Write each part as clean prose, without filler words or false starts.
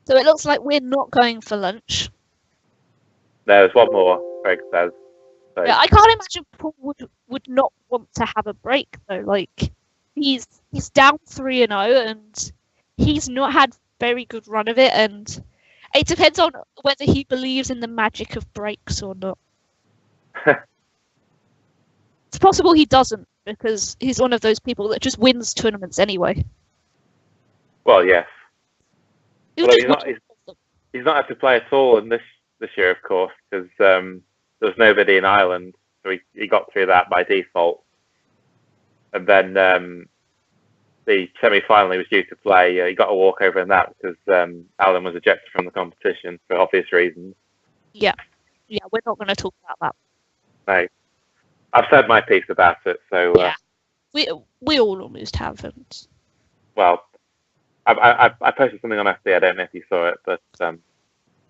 So it looks like we're not going for lunch. There's one more, Craig says. So, Yeah, I can't imagine Paul would not want to have a break though. Like he's down 3-0 and he's not had very good run of it, and it depends on whether he believes in the magic of breaks or not. It's possible he doesn't because he's one of those people that just wins tournaments anyway. well, yes. He'll Although just win all of them. he's not had to play at all in this year, of course, because there was nobody in Ireland, so he got through that by default. And then the semi-final he was due to play, he got a walkover in that because Alan was ejected from the competition for obvious reasons. Yeah, we're not going to talk about that. No, I've said my piece about it, so yeah, we all almost haven't. Well, I posted something on FB. I don't know if you saw it, but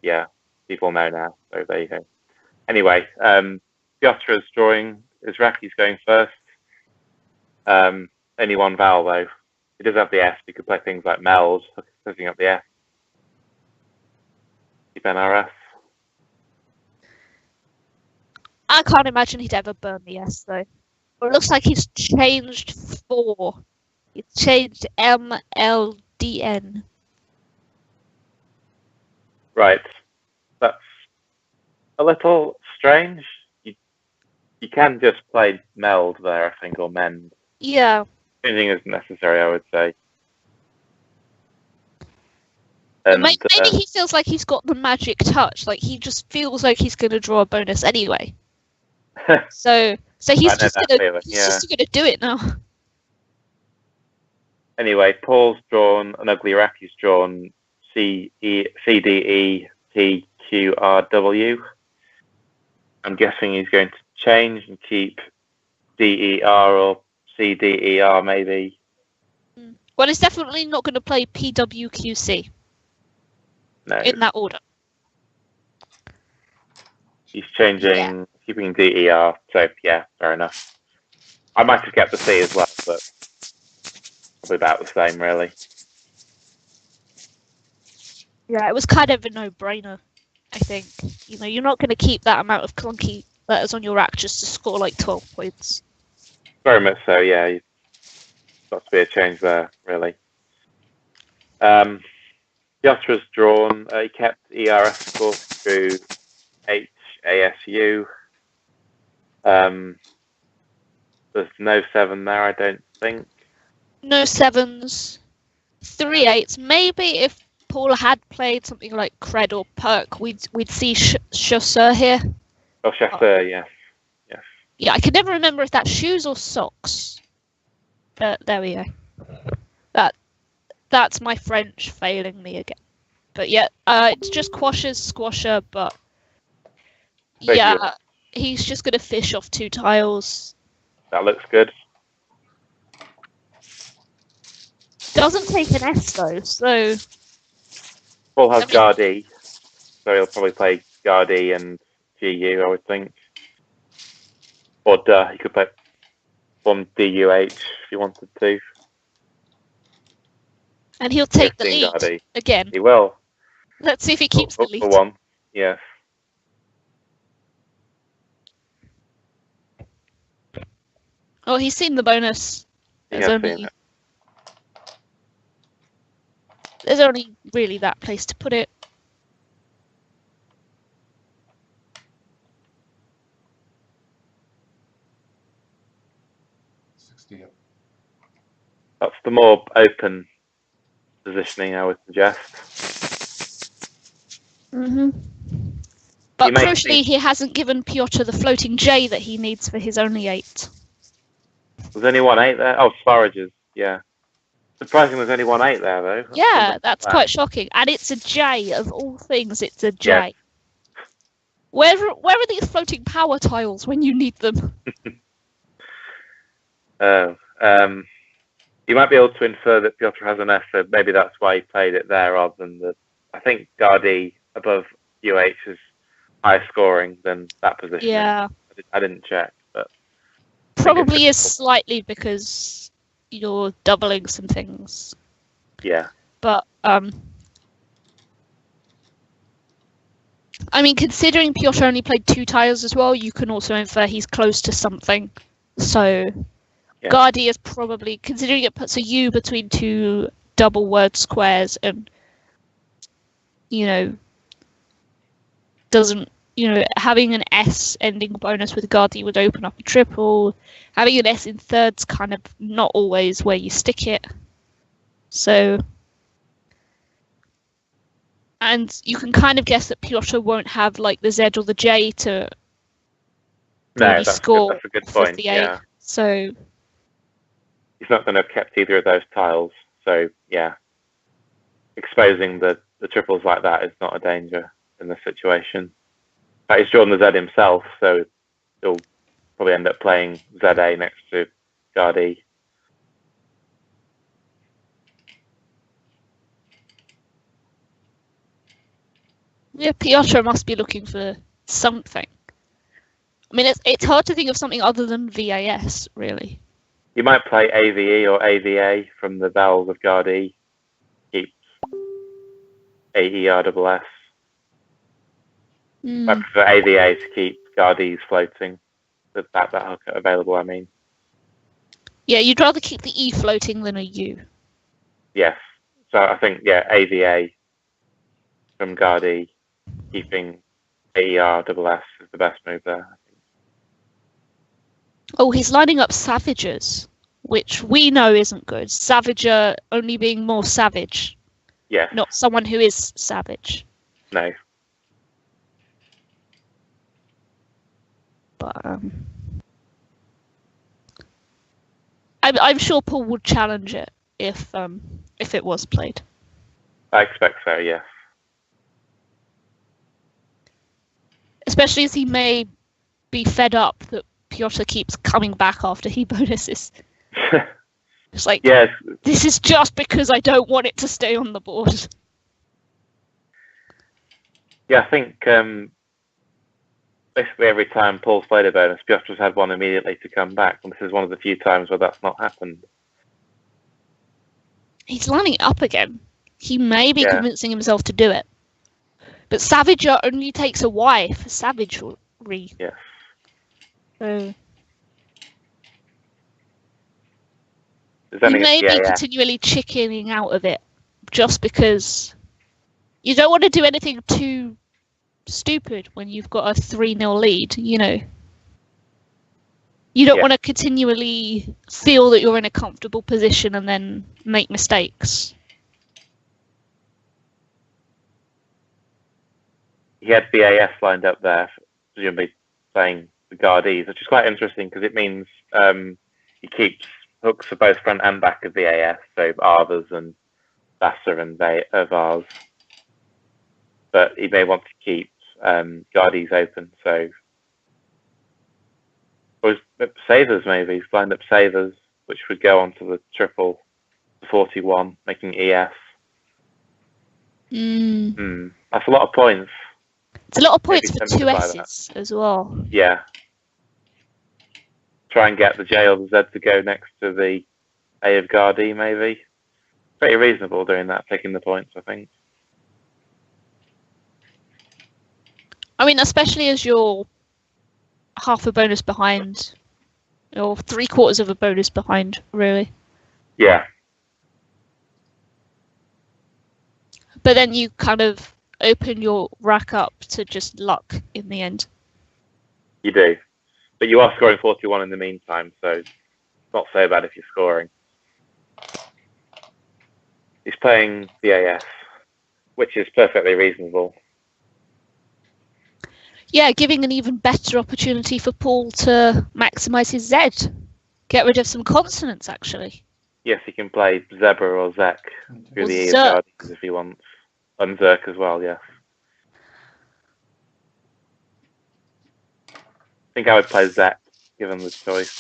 yeah, people know now. So there you go. Anyway, Piotr is drawing. Izraki's going first. Only one vowel though. He does have the S. He could play things like meld, picking up the S. Keep NRS. I can't imagine he'd ever burn the S though. Well, it looks like he's changed 4. He's changed MLDN. Right. That's a little strange. You can just play meld there, I think, or mend. Yeah. Anything isn't necessary, I would say. And, maybe he feels like he's got the magic touch. Like he just feels like he's going to draw a bonus anyway. so he's just gonna do it now. Anyway, Paul's drawn an ugly Iraqi's drawn CDETQRW. I'm guessing he's going to change and keep DER or CDER maybe. Well, he's definitely not going to play PWQC. No. In that order. He's changing, keeping DER. So yeah, fair enough. I might have kept the C as well, but probably about the same, really. Yeah, it was kind of a no-brainer. I think you're not going to keep that amount of clunky letters on your rack just to score like 12 points. Very much so, yeah. Got to be a change there, really. Piotr's drawn. He kept ERS score through HASU. There's no 7 there, I don't think. No 7s. 3 8s. Maybe if Paul had played something like Cred or Perk, we'd see Chasseur here. Oh, Chasseur, yes. Yeah, I can never remember if that's shoes or socks. There we go. That's my French failing me again. But yeah, it's just Quasher's Squasher, but yeah, he's just going to fish off 2 tiles. That looks good. Doesn't take an S though, so... Paul has Gardy, so he'll probably play Gardy and GU, I would think. Or he could play one DUH if he wanted to. And he'll take the lead Gardy. Again. He will. Let's see if he keeps the lead. For one, yes. Oh, he's seen the bonus. There's only really that place to put it. That's the more open positioning, I would suggest. But crucially, he hasn't given Piotr the floating J that he needs for his only 8. There's only 1 8 there? Oh, Sparages, yeah. Surprising there's only 1 8 there, though. That's quite shocking. And it's a J, of all things, it's a J. Yeah. Where are these floating power tiles when you need them? You might be able to infer that Piotr has an S, so maybe that's why he played it there rather than the... I think Gardy above UH is higher scoring than that position. Yeah. I didn't check, but... Probably is slightly because you're doubling some things. Yeah. But, I mean, considering Piotr only played 2 tiles as well, you can also infer he's close to something. So, Yeah. Gardy is probably, considering it puts a U between 2 double word squares and, doesn't, having an S ending bonus with Gardy would open up a triple. Having an S in third's kind of not always where you stick it. So, and you can kind of guess that Piotr won't have like the Z or the J to really score that's a good for point. the Yeah. So He's not going to have kept either of those tiles. So yeah, exposing the triples like that is not a danger in this situation. But he's drawn the Z himself, so he'll probably end up playing ZA next to Gardy. yeah, Piotr must be looking for something. I mean, it's hard to think of something other than VAS, really. You might play AVE or AVA from the vowels of Gardy. Keeps AERSS. I prefer AVA to keep Gardy's floating. That hookup available, I mean. Yeah, you'd rather keep the E floating than a U. Yes. So I think, yeah, AVA from Gardy, keeping AERSS is the best move there. Oh, he's lining up Savages, which we know isn't good. Savager only being more savage. Yes. Not someone who is savage. No. But I'm sure Paul would challenge it if it was played. I expect so, yes. Especially as he may be fed up that Piotr keeps coming back after he bonuses. It's like, yes. This is just because I don't want it to stay on the board. Yeah, I think basically every time Paul's played a bonus, Piotr's had one immediately to come back, and this is one of the few times where that's not happened. He's lining it up again. He may be convincing himself to do it. But Savager only takes a Y for savagery. Yes. So You may be continually chickening out of it just because you don't want to do anything too stupid when you've got a 3-0 lead, You don't want to continually feel that you're in a comfortable position and then make mistakes. He had BAS lined up there, presumably playing the Gardies, which is quite interesting because it means he keeps hooks for both front and back of VAS, so Arvas and Vassar and Vars. But he may want to keep Gardies open, so. Or Savers, maybe. He's lined up Savers, which would go onto the triple 41, making ES. That's a lot of points. It's a lot of points for 2 S's as well. Yeah. Try and get the J or the Z to go next to the A of Gardy, maybe. Pretty reasonable doing that, taking the points, I think. I mean, especially as you're half a bonus behind, or 3/4 of a bonus behind, really. Yeah. But then you kind of open your rack up to just luck in the end. You do. But you are scoring 41 in the meantime, so it's not so bad if you're scoring. He's playing VAS, which is perfectly reasonable. Yeah, giving an even better opportunity for Paul to maximise his Z. Get rid of some consonants, actually. Yes, he can play Zebra or Zek through the E of Guardians if he wants. And Zerk as well, yes. I think I would play Zek, given the choice.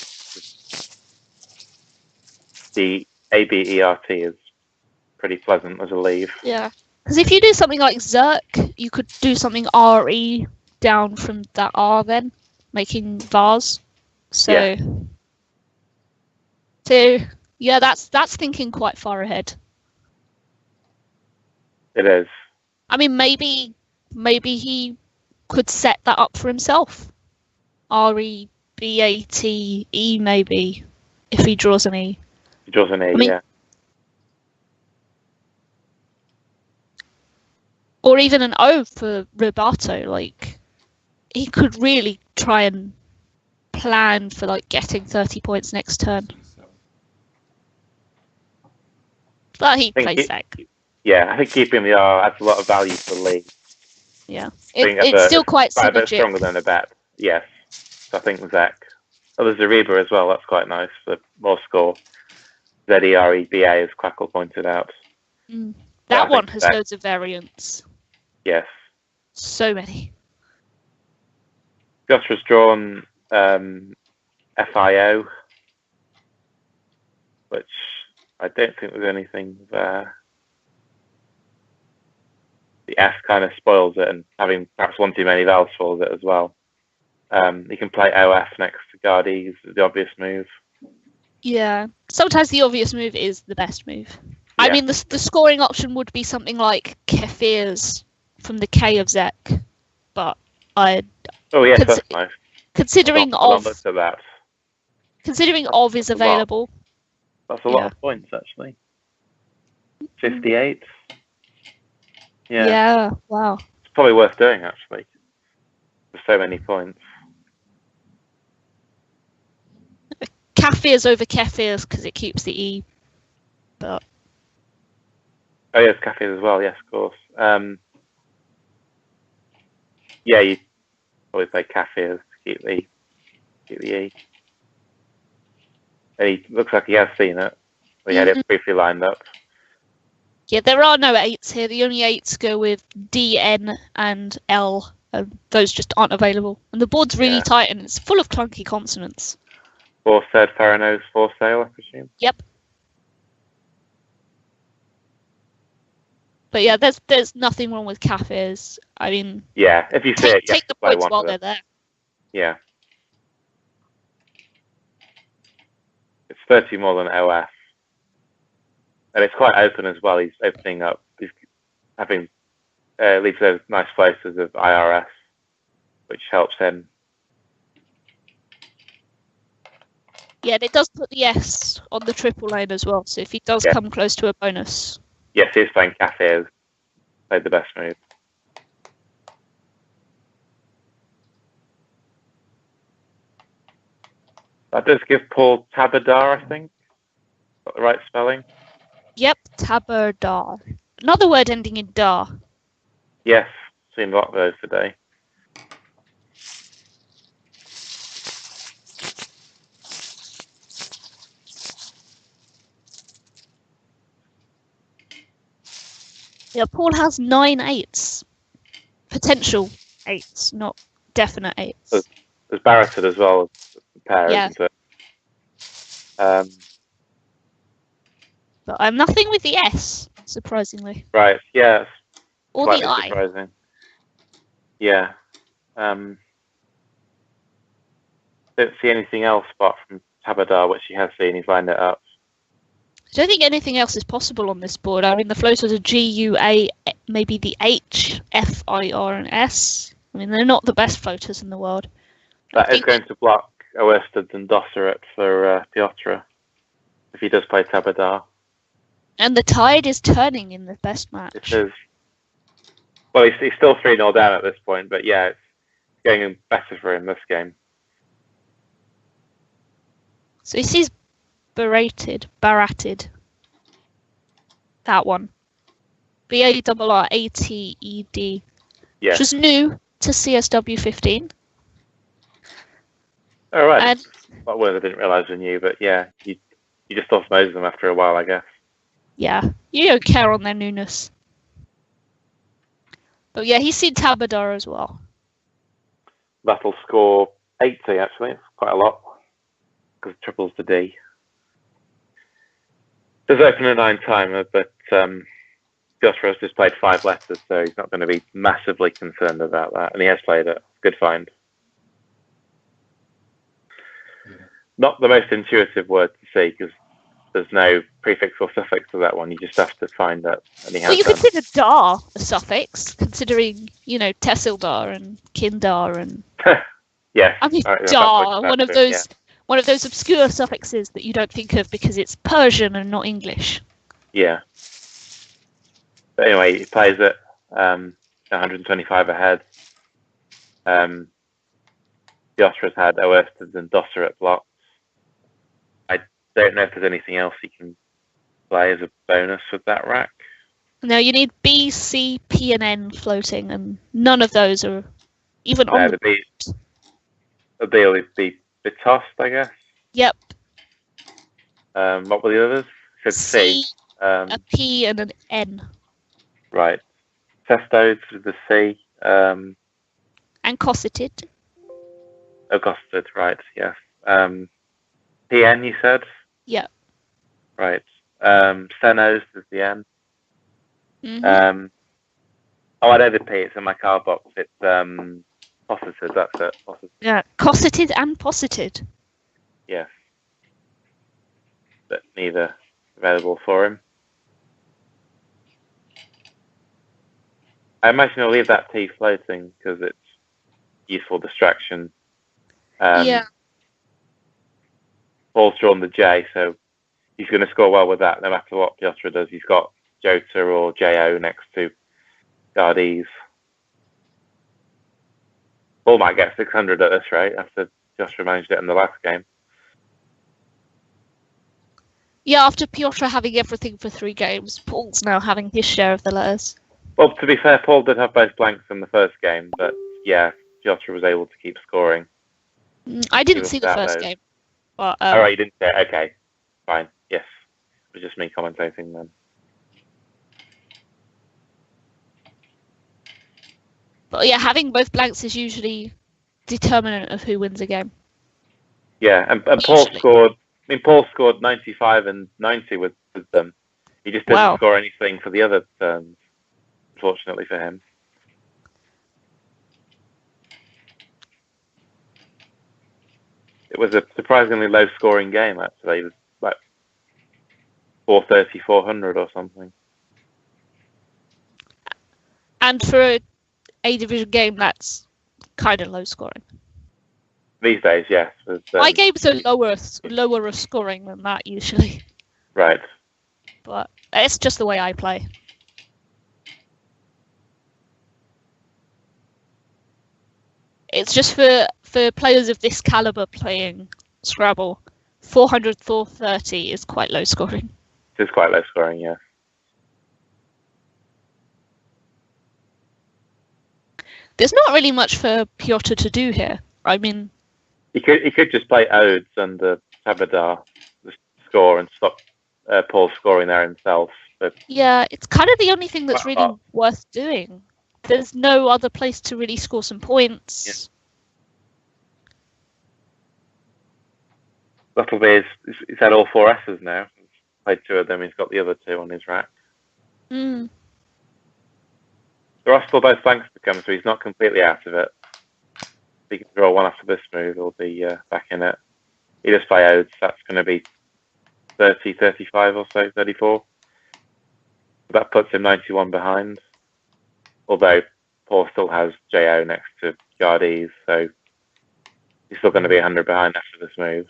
The ABERT is pretty pleasant as a leave. Yeah. Because if you do something like Zerk, you could do something RE down from that R then, making Vars. So yeah, that's thinking quite far ahead. It is. I mean, maybe he could set that up for himself. Rebate maybe, if he draws an E. He draws an E, yeah. Or even an O for Roberto. Like, he could really try and plan for like getting 30 points next turn. But he plays Sec. Yeah, I think keeping the R adds a lot of value for Lee. Yeah, it's still quite synergistic. A bit stronger than a bet, yes. So I think Zek. Oh, there's Zeriba as well. That's quite nice for more score. Zereba, as Quackle pointed out. That one has loads of variants. Yes. So many. Joshua's drawn FIO, which I don't think there's anything there. The F kind of spoils it, and having perhaps one too many vowels spoils it as well. You can play OF next to Guardies, the obvious move. Yeah, sometimes the obvious move is the best move. Yeah. I mean, the scoring option would be something like Kefir's from the K of Zek, but I. Oh yes, that's nice. Considering Of is available. That's a lot of points, actually. 58. Yeah. Wow. It's probably worth doing, actually. For so many points. Kefir's over Kefir's because it keeps the E. But. Oh yes, Kefir's as well. Yes, of course. Yeah, you probably play Kefir's to keep the E. And he looks like he has seen it. We had it briefly lined up. Yeah, there are no 8s here. The only 8s go with D, N, and L, and those just aren't available. And the board's really tight, and it's full of clunky consonants. 4 said Faranose, 4 sale, I presume. Yep. But yeah, there's nothing wrong with Kefir's. I mean, yeah, if you see it, take the points while they're there. Yeah. It's 30 more than OF. And it's quite open as well. He's opening up. He's having leaves those nice places of IRS, which helps him. Yeah, and it does put the S on the triple lane as well. So if he does come close to a bonus. Yes, he's playing Cafe. Played the best move. That does give Paul Tabadar, I think. Got the right spelling? Yep, Tabadar. Another word ending in dar. Yes, seen a lot of those today. Yeah, Paul has 9 8s. Potential 8s, not definite 8s. There's Barretted as well as a pair, isn't it? But I'm nothing with the S, surprisingly. Right, yeah. Or the I. Surprising. Yeah. Don't see anything else apart from Tabadar, which he has seen. He's lined it up. I don't think anything else is possible on this board. I mean, the floaters are G, U, A, maybe the H, F, I, R, and S. I mean, they're not the best floaters in the world. That is going to block Oested and Dosseret for Piotr if he does play Tabadar. And the tide is turning in the best match. It is. Well, he's still 3-0 down at this point, but yeah, it's going better for him this game. So he sees Barratted. That one. Barratted. Yeah. Which was new to CSW 15. All right. And what word I didn't realise I knew, but yeah, you just osmose them after a while, I guess. Yeah, you don't care on their newness. But yeah, he's seen Tabadar as well. That'll score 80, actually. It's quite a lot. Because it triples the D. Does open a 9-timer, but Piotr has just played 5 letters, so he's not going to be massively concerned about that. And he has played it. Good find. Not the most intuitive word to see, because there's no prefix or suffix to that one. You just have to find that, and he Well, has you done. consider dar a suffix, considering, you know, Tehsildar and Kindar and Yes. I mean All right, yeah, dar, that's true, one of those obscure suffixes that you don't think of because it's Persian and not English. Yeah. But anyway, he plays it 125 ahead. Piotr's had Oersted and Dosser at blocks. I don't know if there's anything else he can play as a bonus with that rack. No, you need B, C, P, and N floating, and none of those are even on the B will be tossed, I guess. Yep. What were the others? Said C. A P, and an N. Right. Testodes with the C. And cosseted. Oh, cosseted, right, yes. PN, you said? Yep. Right. Stenos is the N. Mm-hmm. I know the P, it's in my card box. It's posseted, that's it. Posseted. Yeah, cosseted and posseted. Yes. But neither available for him. I imagine he'll leave that T floating because it's useful distraction. Yeah. Paul's drawn the J, so he's going to score well with that no matter what Piotr does. He's got Jota or JO next to Gardies. Paul might get 600 at this rate after Piotr managed it in the last game. Yeah, after Piotr having everything for 3 games, Paul's now having his share of the letters. Well, to be fair, Paul did have both blanks in the first game, but yeah, Piotr was able to keep scoring. I didn't see the first game. But, all right, you didn't see it. Okay, fine. Yes, it was just me commentating then. But yeah, having both blanks is usually determinant of who wins a game. Yeah, and Paul scored. I mean, Paul scored 95 and 90 with them. He just didn't score anything for the other turns, unfortunately for him. It was a surprisingly low-scoring game, actually. It was like 430, 400 or something. And for a A-Division game, that's kind of low-scoring. These days, yes. My games are lower scoring than that, usually. Right. But it's just the way I play. It's just for players of this caliber playing Scrabble, 400 430 is quite low scoring. It is quite low scoring, yeah. There's not really much for Piotr to do here. I mean, he could just play Odes under Tabadar, the score, and stop Paul scoring there himself. But yeah, it's kind of the only thing that's really worth doing. There's no other place to really score some points. Yeah. That'll be he's had all 4 S's now. He's played 2 of them. He's got the other 2 on his rack. Mm. There are still both blanks to come, so he's not completely out of it. If he can draw one after this move, he'll be back in it. He does play Odes. That's going to be 30, 35 or so, 34. That puts him 91 behind. Although Paul still has JO next to Gardies, so he's still going to be 100 behind after this move.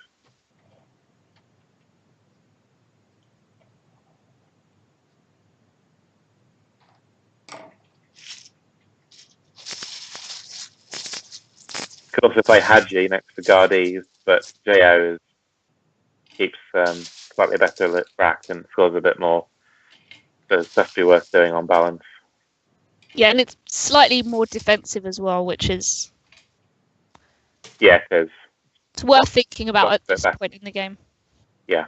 Could also play Hadji next to Gardies, but JO keeps slightly better lit rack and scores a bit more. So it's definitely worth doing on balance. Yeah, and it's slightly more defensive as well, which is... Yeah, it is. It's worth thinking about at this point in the game. Yeah.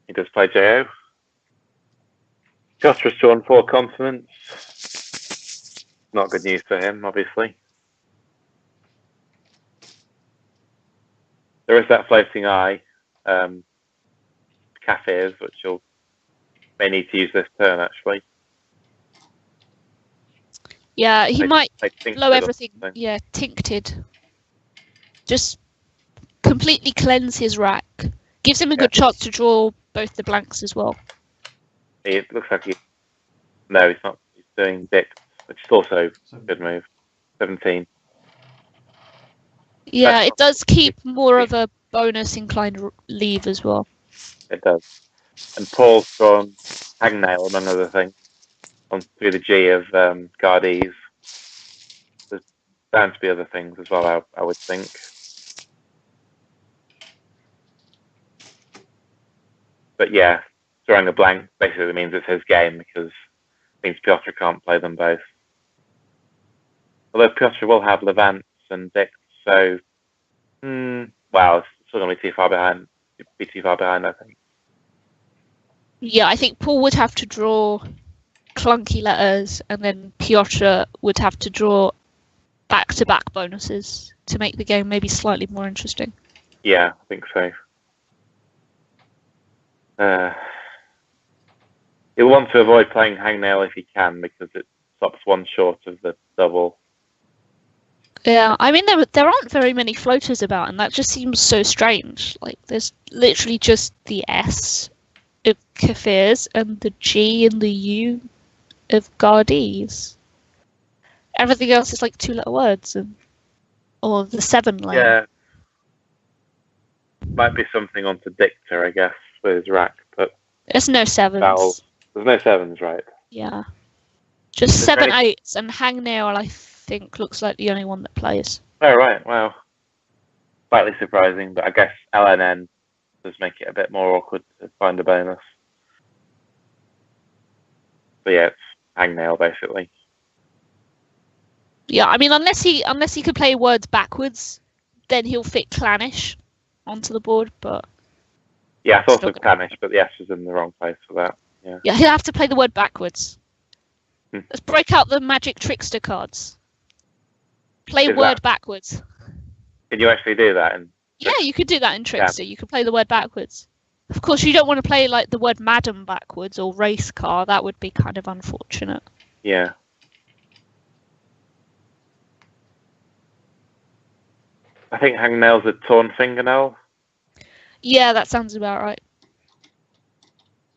He does play JO. Piotr's drawn 4 consonants. Not good news for him, obviously. There is that floating eye, Kafirs, which you'll may need to use this turn, actually. Yeah, he might Tincted blow or everything. something. Yeah, tincted. Just completely cleanse his rack. Gives him a good chance to draw both the blanks as well. It looks like no, he's not. He's doing Dick, which is also a good move. 17. Yeah, That's it does keep more of a bonus inclined leave as well. It does. And Paul's drawn hangnail, among other things, on through the G of Gardaes. There's bound to be other things as well, I would think. But yeah, throwing a blank basically means it's his game because it means Piotr can't play them both. Although Piotr will have Levants and Dick, so well, it's still going to be too far behind. I think. Yeah, I think Paul would have to draw clunky letters, and then Piotr would have to draw back-to-back bonuses to make the game maybe slightly more interesting. Yeah, I think so. He'll want to avoid playing hangnail if he can because it stops one short of the double. Yeah, I mean there aren't very many floaters about, and that just seems so strange. Like there's literally just the S of Kafirs and the G and the U of Gardaes. Everything else is like 2-letter words, or the 7 lane. Yeah, might be something onto Dicta, I guess, with his rack, but There's no 7s. vowels. There's no 7s, right? Yeah, just 7 8s, and hangnail I think looks like the only one that plays. Oh right, wow. Slightly surprising, but I guess LNN does make it a bit more awkward to find a bonus. But yeah, it's hangnail basically. Yeah, I mean unless he could play words backwards, then he'll fit Clanish onto the board, but yeah, I thought of Clanish, but the S was in the wrong place for that. Yeah, he'll have to play the word backwards. Let's break out the magic trickster cards. Play word backwards. Can you actually do that? Yeah, you could do that in Trickster. Yeah. You could play the word backwards. Of course, you don't want to play like the word madam backwards or race car. That would be kind of unfortunate. Yeah. I think hangnail's a torn fingernail. Yeah, that sounds about right.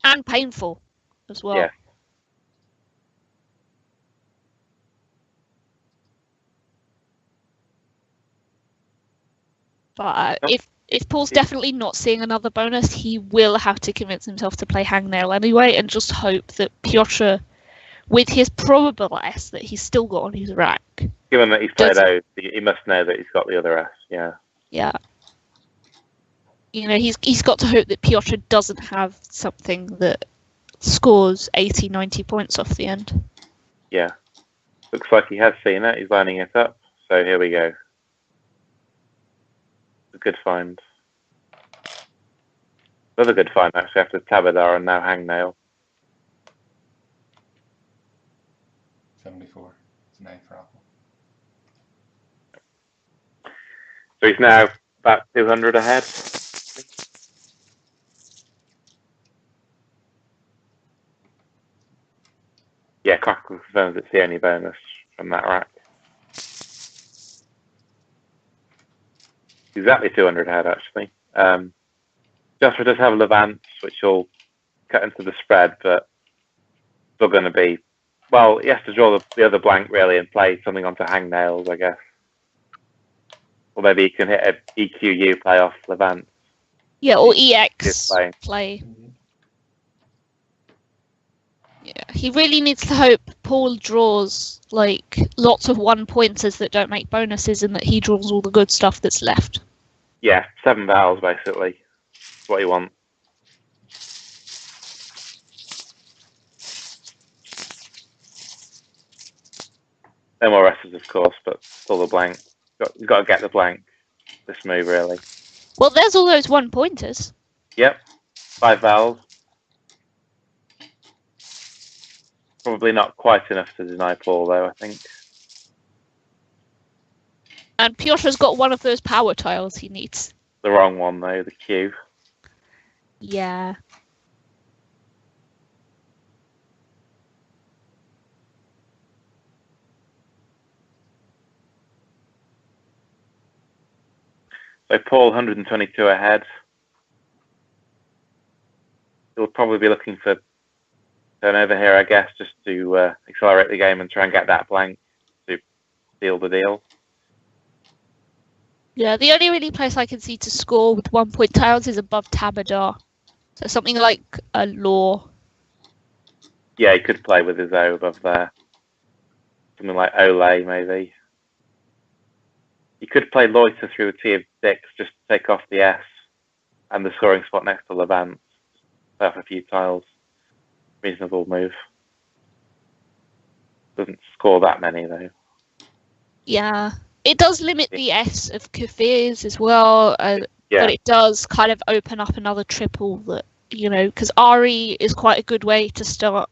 And painful as well. Yeah. But if Paul's definitely not seeing another bonus, he will have to convince himself to play hangnail anyway, and just hope that Piotr, with his probable S that he's still got on his rack. Given that he's played out, he must know that he's got the other S. Yeah. Yeah. You know, he's got to hope that Piotr doesn't have something that scores 80, 90 points off the end. Yeah. Looks like he has seen it. He's lining it up. So here we go. A good find. Another good find, actually, after Tabadar and now hangnail. 74. It's an A for Apple. So he's now about 200 ahead. Yeah, Crackle confirms it's the only bonus from that rack. Exactly 200 ahead, actually. Joshua does have Levants, which will cut into the spread, but still going to be... Well, he has to draw the other blank, really, and play something onto hangnails, I guess. Or maybe he can hit a EQU play off Levant. Yeah, or EX play. Yeah, he really needs to hope Paul draws like lots of 1-pointers that don't make bonuses, and that he draws all the good stuff that's left. Yeah, 7 vowels basically. That's what you want. No more S's, of course, but still the blank. You've got to get the blank. This move, really. Well, there's all those 1-pointers. Yep. 5 vowels. Probably not quite enough to deny Paul, though, I think. And Piotr's got one of those power tiles he needs. The wrong one, though, the Q. Yeah. So Paul 122 ahead. He'll probably be looking for turnover here, I guess, just to accelerate the game and try and get that blank to seal the deal. Yeah, the only really place I can see to score with 1 point tiles is above Tabadar. So something like a Law. Yeah, he could play with his O above there. Something like Ole, maybe. He could play Loiter through a T of 6 just to take off the S and the scoring spot next to Levant. Play off a few tiles. Reasonable move. Doesn't score that many, though. Yeah. It does limit the S of Kafirs as well, Yeah. but it does kind of open up another triple that, you know, because Ari is quite a good way to start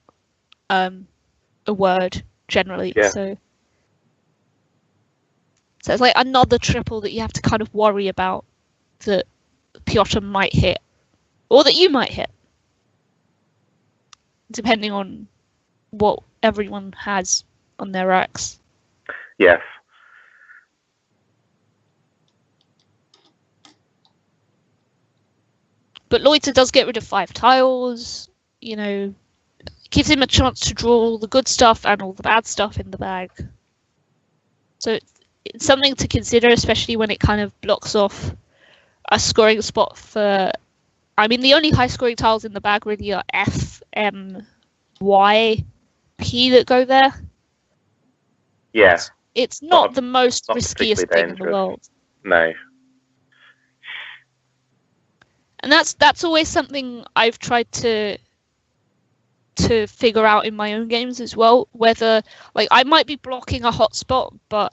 a word generally. Yeah. So it's like another triple that you have to kind of worry about that Piotr might hit, or that you might hit, depending on what everyone has on their racks. Yes. But Loiter does get rid of 5 tiles, you know, gives him a chance to draw all the good stuff and all the bad stuff in the bag. So it's something to consider, especially when it kind of blocks off a scoring spot for... I mean, the only high-scoring tiles in the bag really are F, M, Y, P that go there. Yeah. It's not the most not riskiest particularly thing in the world. No. And that's always something I've tried to figure out in my own games as well, whether, like, I might be blocking a hotspot, but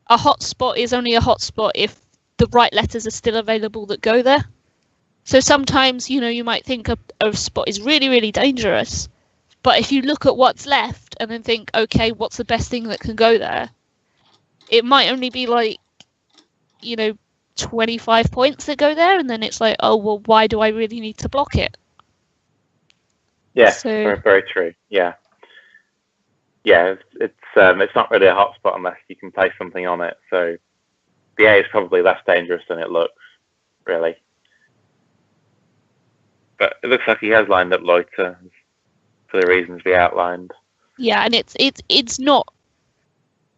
a hotspot is only a hotspot if the right letters are still available that go there. So sometimes, you know, you might think a spot is really, really dangerous, but if you look at what's left and then think, okay, what's the best thing that can go there? It might only be like, you know, 25 points that go there, and then it's like, oh, well, why do I really need to block it? Yeah, So... very, very true. Yeah. Yeah, it's not really a hotspot unless you can play something on it. So the A is probably less dangerous than it looks, really. But it looks like he has lined up Loiter for the reasons we outlined. Yeah, and it's not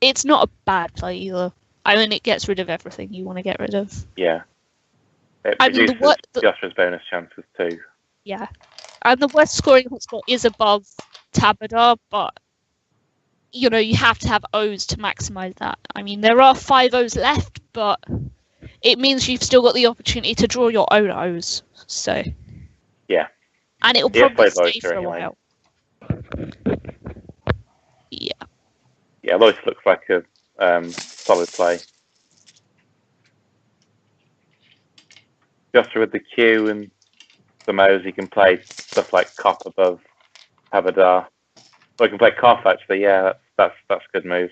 a bad play either. I mean, it gets rid of everything you want to get rid of. Yeah. It I mean, reduces Piotr's bonus chances too. Yeah. And the worst scoring hotspot is above Tabadar, but, you know, you have to have O's to maximise that. I mean, there are 5 O's left, but it means you've still got the opportunity to draw your own O's. So... Yeah. And it'll probably stay for a while. Yeah. Yeah, Loiter looks like a solid play. Piotr with the Q and some O's, he can play stuff like Cop above Tabadar. Or he can play Koff, actually. Yeah, that's a good move.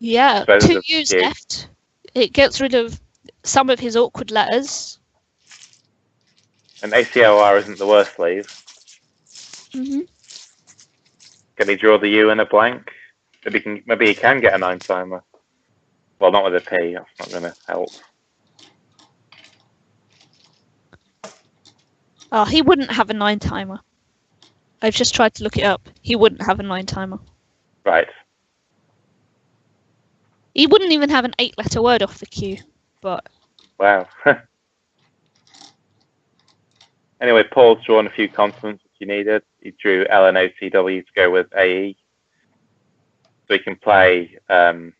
Yeah, 2 U's left. It gets rid of some of his awkward letters. And ACOR isn't the worst sleeve. Mm-hmm. Can he draw the U in a blank? Maybe he can get a 9-timer. Well, not with a P. That's not going to help. Oh, he wouldn't have a 9-timer. I've just tried to look it up. He wouldn't have a 9-timer. Right. He wouldn't even have an 8-letter word off the Q, but... Wow. Anyway, Paul's drawn a few consonants if you needed. He drew L and OCW to go with AE. So he can play, go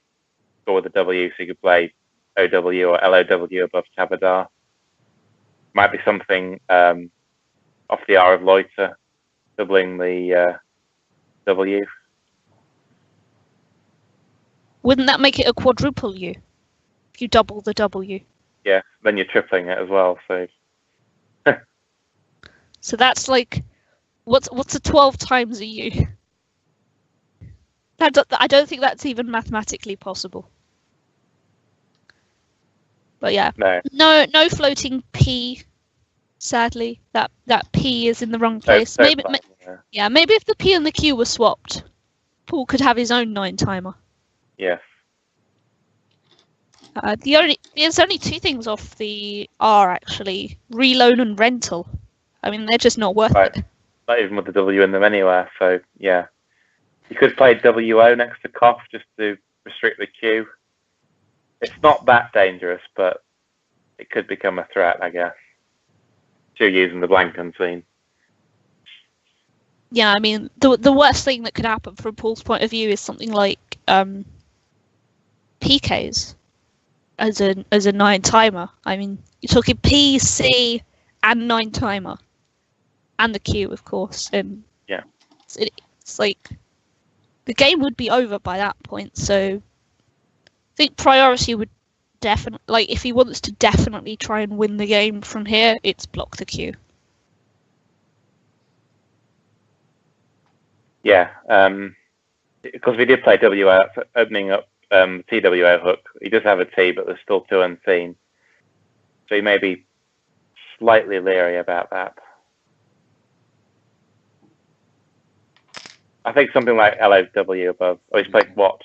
with a W, so he could play OW or LOW above Tabadar. Might be something off the R of Loiter, doubling the W. Wouldn't that make it a quadruple U? If you double the W. Yeah, then you're tripling it as well, so... So that's like, what's a 12 times a U? I don't think that's even mathematically possible. But yeah, no floating P. Sadly, that P is in the wrong place. Maybe if the P and the Q were swapped, Paul could have his own 9-timer. Yes. The There's only two things off the R actually: reloan and rental. I mean, they're just not worth Right. it. Not even with the W in them anywhere. So yeah, you could play WO next to cough just to restrict the queue. It's not that dangerous, but it could become a threat, I guess. You're using the blank unseen. Yeah, I mean, the worst thing that could happen from Paul's point of view is something like PKs as a 9 timer. I mean, you're talking P, C, and 9 timer, and the Q, of course. And yeah, it's like the game would be over by that point. So I think priority would definitely, like, if he wants to definitely try and win the game from here, it's block the Q. Yeah, because we did play WO, opening up TWO hook. He does have a T, but there's still 2 unseen. So he may be slightly leery about that. I think something like LOW above. Oh, he's played what?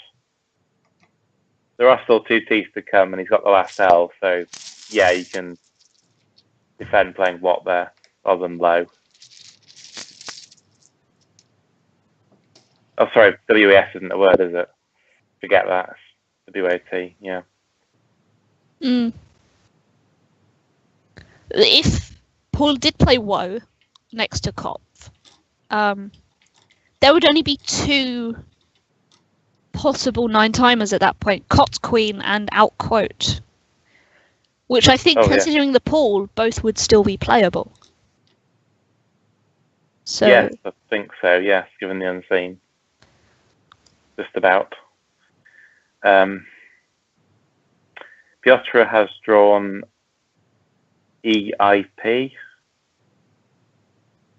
There are still 2 T's to come, and he's got the last L. So yeah, you can defend playing what there rather than low. Oh, sorry, WES isn't a word, is it? Forget that. WAT, yeah. If Paul did play Woe next to Kopf, there would only be 2 possible 9 timers at that point: Cot Queen and Outquote. Which I think, considering the Paul, both would still be playable. So yes, I think so, yes, given the unseen. Just about. Piotr has drawn EIP.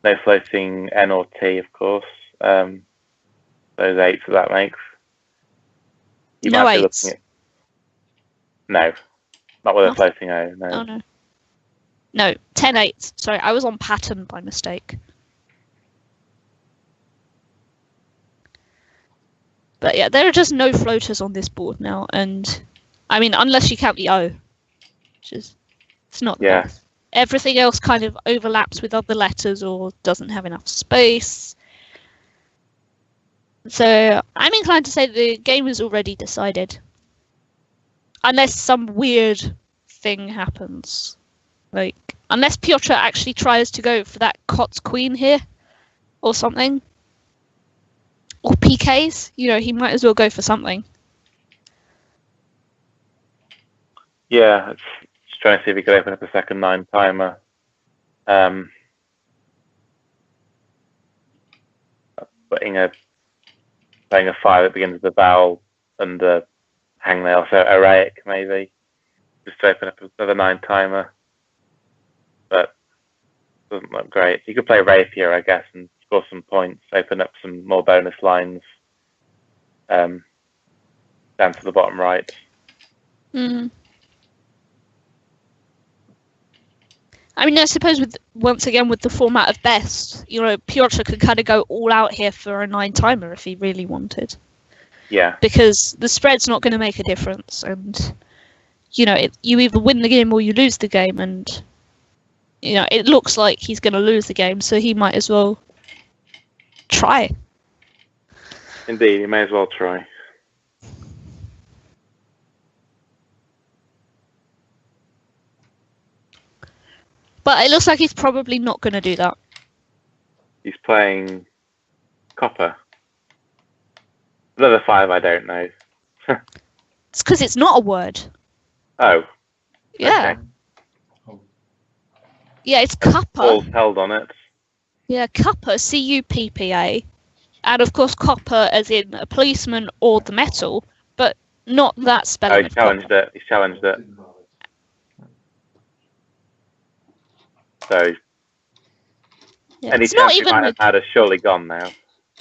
No floating N or T, of course. Those 8s that makes. You no might 8s. Be looking at... No, not with a floating O. No. Oh no. No, 10-8. Sorry, I was on pattern by mistake. But yeah, there are just no floaters on this board now, and I mean, unless you count the O, which is it's not the best. Everything else kind of overlaps with other letters or doesn't have enough space. So I'm inclined to say the game is already decided. Unless some weird thing happens. Like, unless Piotr actually tries to go for that Cot's Queen here or something. Or PKs, you know, he might as well go for something. Yeah, just trying to see if he could open up a second 9 timer. Playing a 5 that begins with a vowel and the hangnail, so arraic maybe. Just to open up another 9 timer. But doesn't look great. You could play rapier, I guess, and score some points, open up some more bonus lines down to the bottom right. I mean, I suppose once again with the format of best, you know, Piotr could kind of go all out here for a 9 timer if he really wanted. Yeah. Because the spread's not going to make a difference, and you know, you either win the game or you lose the game, and you know, it looks like he's going to lose the game, so he might as well try. Indeed, he may as well try. But it looks like he's probably not going to do that. He's playing copper. Another 5, I don't know. It's because it's not a word. Oh. Yeah. Okay. Yeah, it's cuppa. Paul's held on it. Yeah, cuppa, C-U-P-P-A. And of course copper as in a policeman or the metal, but not that spelling. Oh, he's challenged it. He's challenged it. So yeah, any chance he might have had has surely gone now.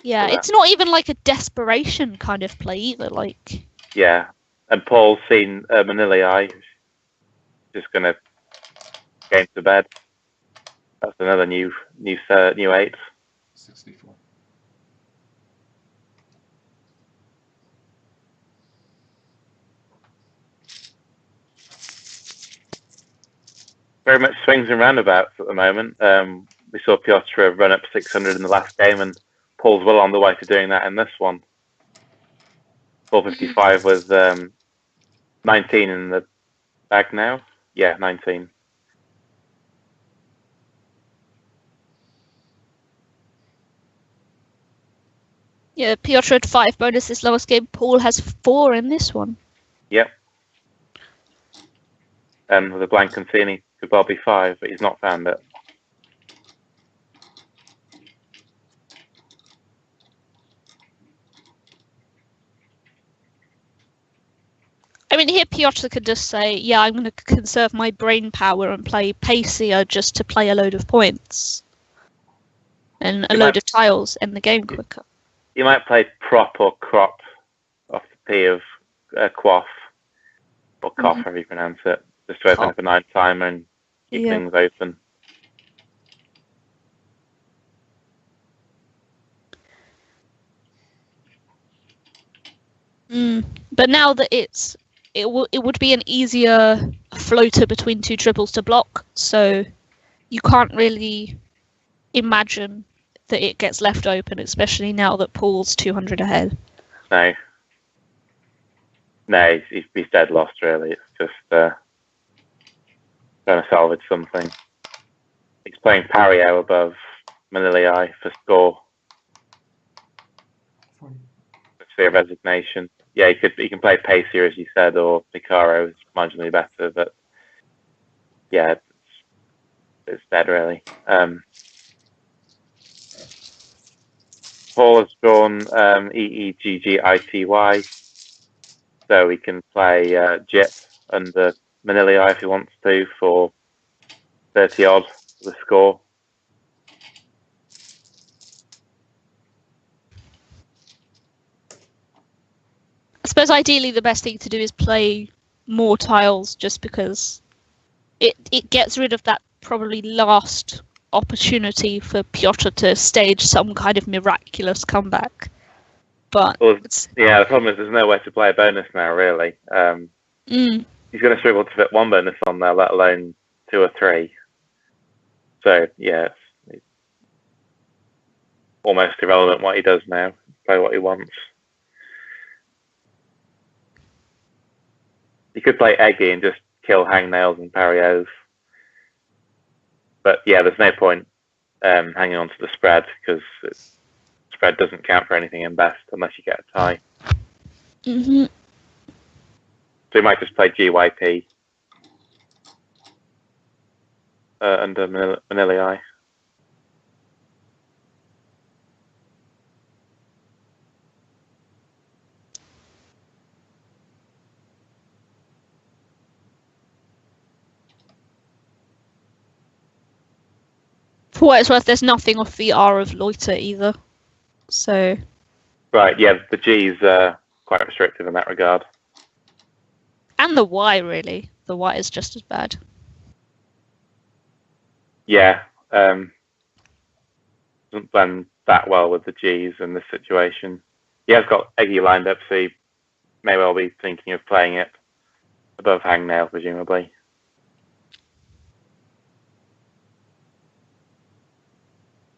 Yeah, it's not even like a desperation kind of play either. Like. Yeah, and Paul's seen Manili. Just gonna go to bed. That's another new 8. 64. very much swings and roundabouts at the moment. We saw Piotr run up 600 in the last game, and Paul's well on the way to doing that in this one. 455 with 19 in the bag now. Yeah, 19. Yeah, Piotr had 5 bonus this last game. Paul has 4 in this one. Yep. And with a blank Concini, could well be 5, but he's not found it. I mean, here Piotr could just say, yeah, I'm going to conserve my brain power and play Pacier just to play a load of points. And a load of tiles, end the game quicker. You might play prop or crop off the P of quaff, or cough, however you pronounce it, just to open up a 9 timer and keep things open. But now that it would be an easier floater between 2 triples to block, so you can't really imagine that it gets left open, especially now that Paul's 200 ahead. No, he's dead lost, really. It's just trying to salvage something. He's playing Pario above Manilii for score. Let's see a resignation. Yeah, he can play Pacier, as you said, or Picaro is marginally better, but yeah, it's dead, really. Paul has drawn EEGGITY, so he can play Jip under Manilii if he wants to for 30 odd the score. I suppose ideally the best thing to do is play more tiles, just because it gets rid of that probably last opportunity for Piotr to stage some kind of miraculous comeback. But yeah, the problem is there's nowhere to play a bonus now, really. He's going to struggle to fit 1 bonus on there, let alone 2 or 3. So yeah, it's almost irrelevant what he does now. Play what he wants. You could play Eggy and just kill hangnails and parios. But yeah, there's no point hanging on to the spread, because spread doesn't count for anything in best unless you get a tie. So you might just play GYP under Manilii. For what it's worth, there's nothing off the R of Loiter either. So. Right, yeah, the G's quite restrictive in that regard. And the Y, really. The Y is just as bad. Yeah, doesn't blend that well with the G's in this situation. He has got Eggy lined up, so he may well be thinking of playing it above hangnail, presumably.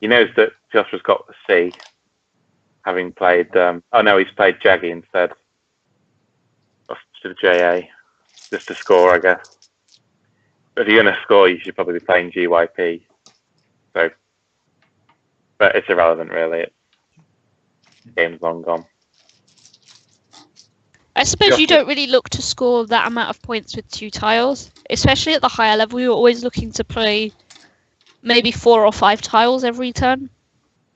He knows that Piotr's got the C, having played... oh no, he's played Jaggy instead. Off to the JA. Just to score, I guess. But if you're going to score, you should probably be playing GYP. So, but it's irrelevant, really. The game's long gone. I suppose you don't really look to score that amount of points with 2 tiles. Especially at the higher level, you're always looking to play maybe 4 or 5 tiles every turn.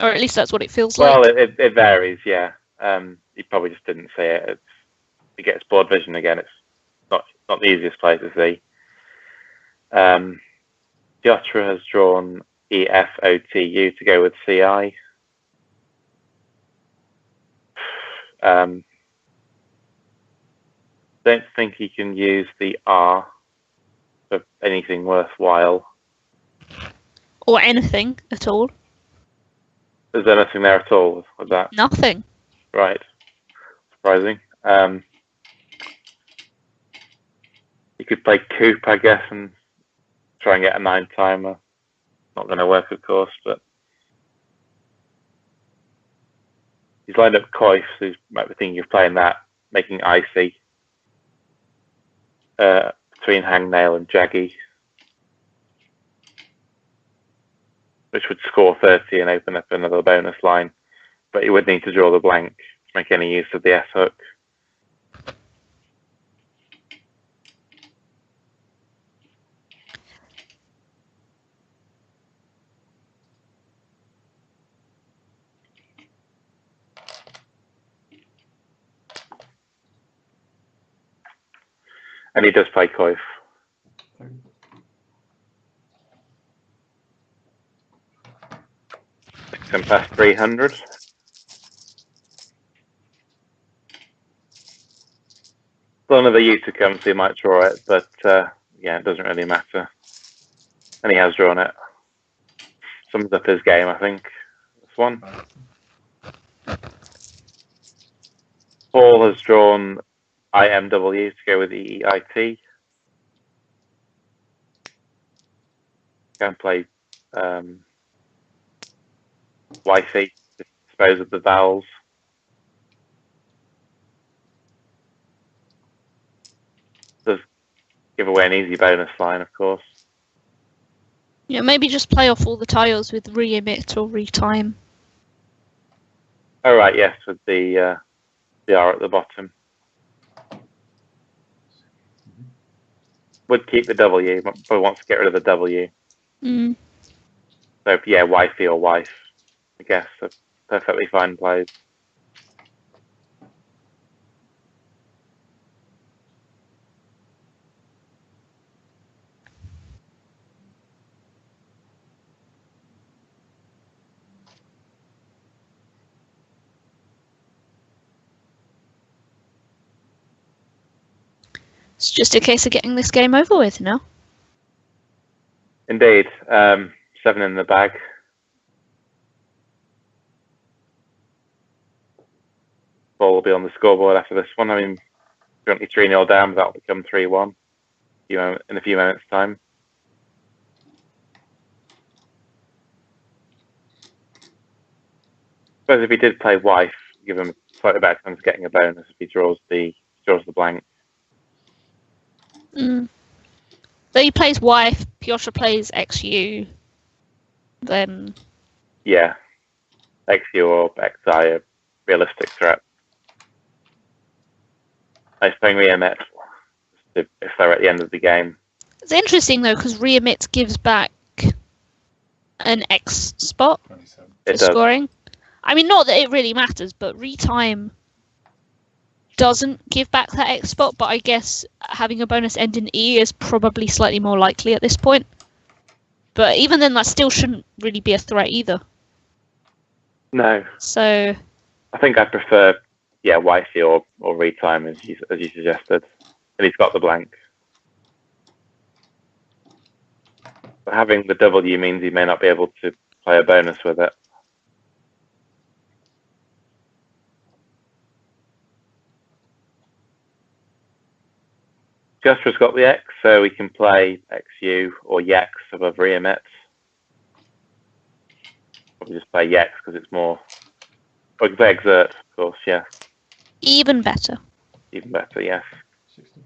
Or at least that's what it feels like. Well, it varies, yeah. You probably just didn't see it. It gets board vision again. It's not the easiest play to see. Piotr has drawn EFOTU to go with CI. Don't think he can use the R for anything worthwhile. Or anything at all. Is there nothing there at all with that? Nothing. Right. Surprising. You could play Coop, I guess, and try and get a 9 timer. Not going to work, of course, but he's lined up Coif, so you might be thinking of playing that, making icy between Hangnail and Jaggy, which would score 30 and open up another bonus line. But you would need to draw the blank to make any use of the S hook. And he does play Coif. Takes past 300. As long as the Utah comes, he might draw it, but yeah, it doesn't really matter. And he has drawn it. Sums up his game, I think. This one. Paul has drawn IMW to go with EEIT. Can play Wifey to dispose of the vowels. Does give away an easy bonus line, of course. Yeah, maybe just play off all the tiles with re-emit or retime. Oh right, yes, with the R at the bottom. Would keep the W, but wants to get rid of the W. Mm. So yeah, wifey or wife, I guess, are perfectly fine plays. It's just a case of getting this game over with now. Indeed, 7 in the bag. Ball will be on the scoreboard after this one. I mean, currently 3-0 down, but that'll become 3-1 in a few moments' time. I suppose if he did play wife, give him a slightly better chance of getting a bonus if he draws the blank. Mm. So he plays wife, Piotr plays XU, then... Yeah, XU or XI are realistic threats. Nice playing re-emit if they're at the end of the game. It's interesting though, because re-emit gives back an X spot for scoring. I mean, not that it really matters, but retime doesn't give back that X spot, but I guess having a bonus end in E is probably slightly more likely at this point. But even then, that still shouldn't really be a threat either. No. So... I think I prefer, yeah, wifey or retime as you suggested. And he's got the blank. But having the W means he may not be able to play a bonus with it. Justra's got the X, so we can play XU or YEX above re-emit. Probably just play YEX because it's more... Or we can play Exert, of course, yeah. Even better. Even better, yes. 60.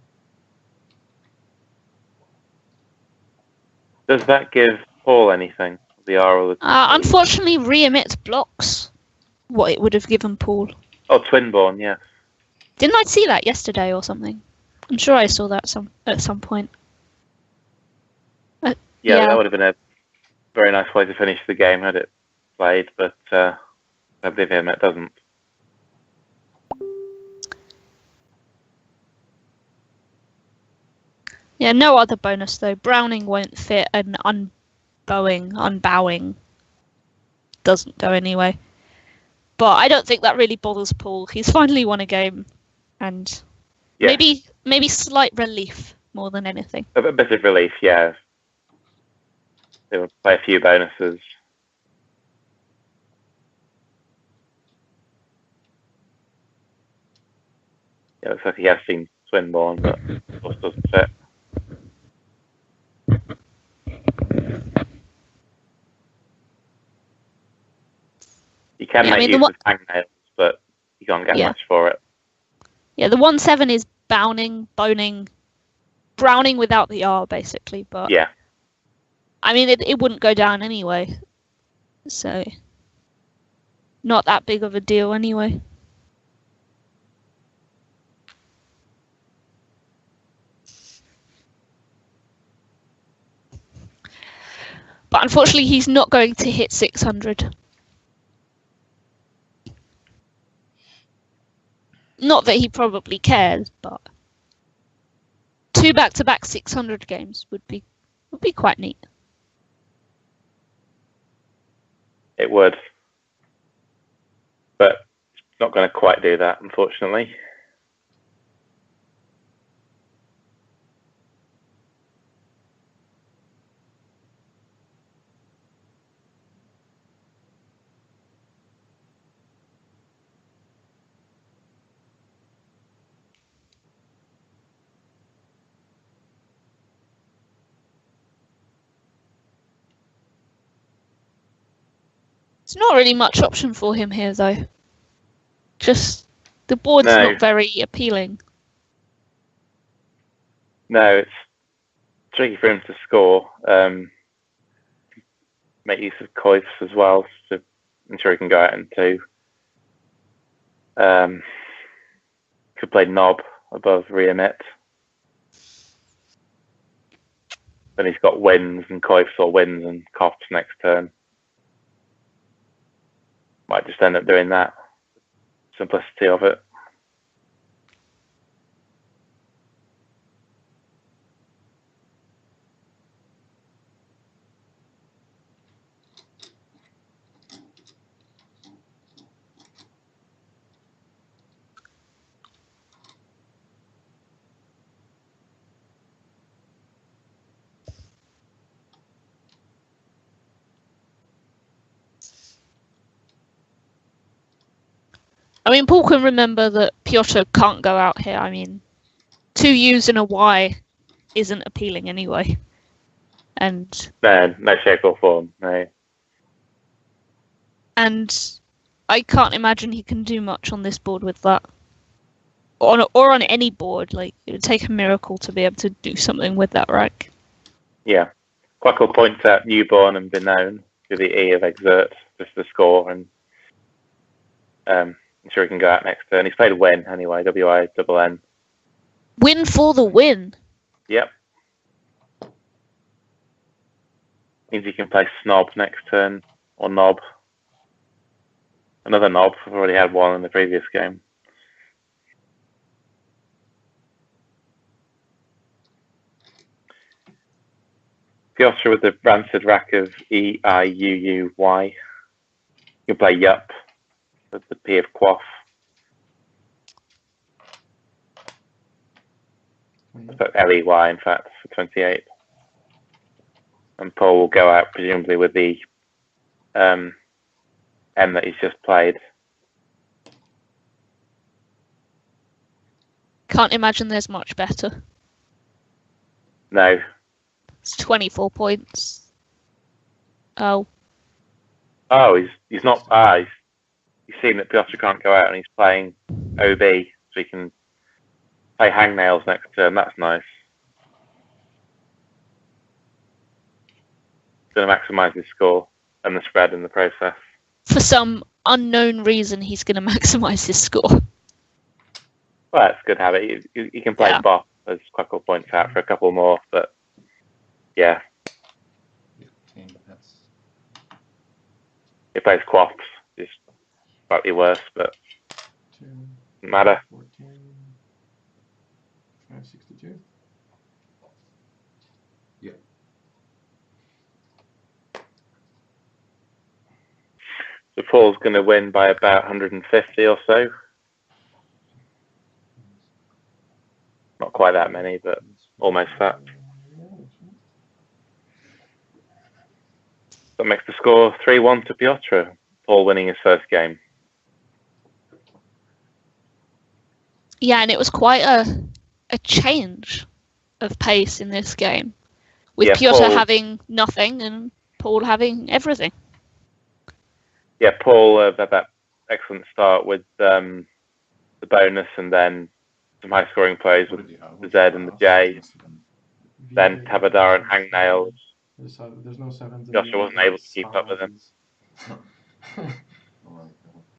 Does that give Paul anything? The R or the... Unfortunately, re-emit blocks what it would have given Paul. Oh, Twinborn, yes. Didn't I see that yesterday or something? I'm sure I saw that at some point. Yeah, that would have been a very nice way to finish the game had it played, but Oblivion it doesn't. Yeah, no other bonus though. Browning won't fit, and unbowing doesn't go anyway. But I don't think that really bothers Paul. He's finally won a game, and yeah. maybe slight relief more than anything. A bit of relief, yeah. They will play a few bonuses. Yeah, looks like he has seen Twinborn, but of course doesn't fit. can make use of hangnails, but you can't get much for it. Yeah, the 1-7 is boning, boning, browning without the R, basically. But yeah, I mean, it wouldn't go down anyway, so not that big of a deal anyway. But unfortunately, he's not going to hit 600. Not that he probably cares, but 2 back-to-back 600 games would be quite neat. It would, but it's not going to quite do that, unfortunately. It's not really much option for him here, though. Just the board's not very appealing. No, it's tricky for him to score. Make use of coifs as well to ensure he can go out in 2. Could play knob above re-emit. Then he's got wins and coifs or wins and cops next turn. Might just end up doing that. Simplicity of it. I mean, Paul can remember that Piotr can't go out here. I mean, 2 U's and a Y isn't appealing anyway. And no shape or form, no. And I can't imagine he can do much on this board with that. Or on any board. Like, it would take a miracle to be able to do something with that rack. Yeah. Quackle points out newborn and beknown to the E of exert, just the score, and I'm sure he can go out next turn. He's played win anyway, W-I-N-N. Win for the win. Yep. Means he can play snob next turn, or knob. Another knob. I've already had one in the previous game. Piotr with the rancid rack of E-I-U-U-Y. You can play yup with the P of quaff. L-E-Y, in fact, for 28. And Paul will go out, presumably, with the M that he's just played. Can't imagine there's much better. No. It's 24 points. Oh. Oh, he's not. He's seen that Piotr can't go out and he's playing OB, so he can play hangnails next turn. That's nice. Going to maximise his score and the spread in the process. For some unknown reason, he's going to maximise his score. Well, that's a good habit. He can play bop, as Quackle points out, for a couple more, but yeah. He plays quaffs, just slightly worse, but doesn't matter. 14, 562. Yeah. So Paul's going to win by about 150 or so. Not quite that many, but almost that. That makes the score 3-1 to Piotr. Paul winning his first game. Yeah, and it was quite a change of pace in this game. With Piotr having nothing and Paul having everything. yeah, Paul had that excellent start with the bonus, and then some high scoring plays with the Z and the J. Then Tabadar and Hangnail. There's no sevens. Joshua wasn't able to keep up with him.